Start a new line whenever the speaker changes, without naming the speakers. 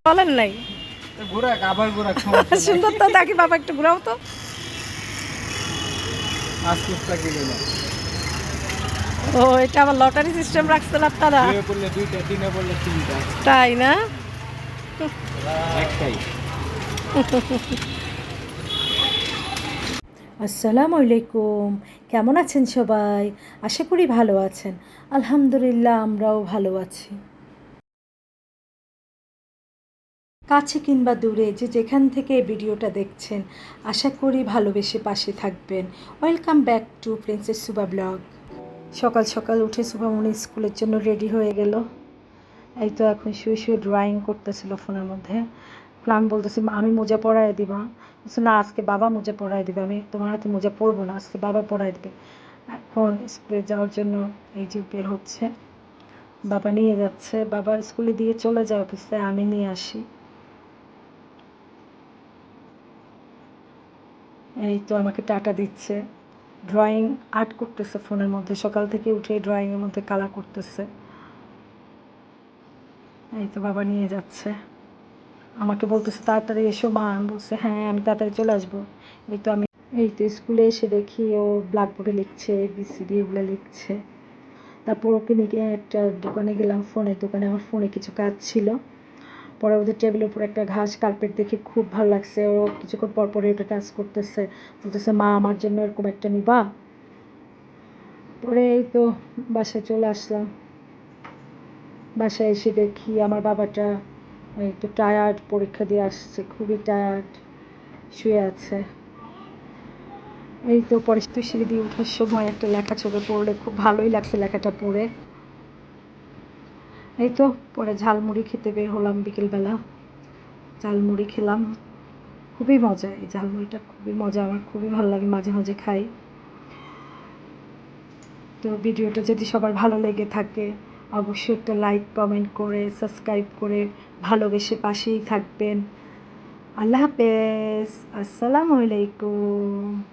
বলেন নাই
ঘোরা আবার ঘোরা
সুন্দর তো দেখি বাবা একটু ঘুরাও তো।
আস্তে গেল না।
ও এটা আবার লটারি সিস্টেম রাখছেন আপনারা?
দুয়ে পড়লে দুইটা, তিনে পড়লে তিনটা।
তাই না?
একটাই।
আসসালামু আলাইকুম, কেমন আছেন সবাই? আশা করি ভালো আছেন। আলহামদুলিল্লাহ আমরাও ভালো আছি। কাছে কিংবা দূরে যে যেখান থেকে এই ভিডিওটা দেখছেন, আশা করি ভালোবেসে পাশে থাকবেন। Welcome back to princess Suba blog. সকাল সকাল উঠে সুবামণি স্কুলের জন্য রেডি হয়ে গেল। এই তো এখন শুয়ে শুয়ে ড্রয়িং করতেছিল ফোনের মধ্যে। আমি বলতেছি আমি মোজা পরায় দিবা, বলছে না আজকে বাবা মোজা পরায় দিবে, আমি তোমার হাতে মোজা পরবো না, আজকে বাবা পরায় দিবে। এখন স্কুলে যাওয়ার জন্য এই যে বের হচ্ছে, বাবা নিয়ে যাচ্ছে, বাবা স্কুলে দিয়ে চলে যায় অফিসে, আমি নিয়ে আসি। এই তো আমাকে টাটা দিচ্ছে। ড্রয়িং আর্ট করতেছে ফোনের মধ্যে, সকাল থেকে উঠে ড্রয়িংয়ের মধ্যে কালার করতেছে। এই তো বাবা নিয়ে যাচ্ছে, আমাকে বলতেছে তাড়াতাড়ি এসো মা। আমি বলছি হ্যাঁ আমি তাড়াতাড়ি চলে আসবো। এই তো স্কুলে এসে দেখি ও ব্ল্যাকবোর্ডে লিখছে, বিসিডি এগুলো লিখছে। তারপর ওকে নিয়ে একটা দোকানে গেলাম, ফোনের দোকানে। আমার ফোনে কিছু কাজ ছিল। পরে ওদের টেবিলের উপর একটা ঘাস কার্পেট দেখে খুব ভালো লাগছে। ও কিছুক্ষণ পর পরে ওটা টাচ করতেছে, বলতেছে মা আমার জন্য এরকম একটা নিবা। পরে এই তো বাসায় চলে আসলাম। বাসায় এসে দেখি আমার বাবাটা একটু টায়ার্ড, পরীক্ষা দিয়ে আসছে, খুবই টায়ার্ড, শুয়ে আছে। এই তো পরে তুই সিঁড়ি দিয়ে ওঠার সময় একটা লেখা চোখে পড়লে, খুব ভালোই লাগছে লেখাটা পড়ে। এই তো পরে ঝালমুড়ি খেতে বের হলাম বিকেলবেলা, ঝালমুড়ি খেলাম। খুবই মজা, এই ঝালমুড়িটা খুবই মজা, আমার খুবই ভালো লাগে, মাঝে মাঝে খাই। তো ভিডিওটা যদি সবার ভালো লেগে থাকে অবশ্যই একটা লাইক কমেন্ট করে সাবস্ক্রাইব করে ভালোবেসে পাশেই থাকবেন। আল্লাহ হাফেজ, আসসালামু আলাইকুম।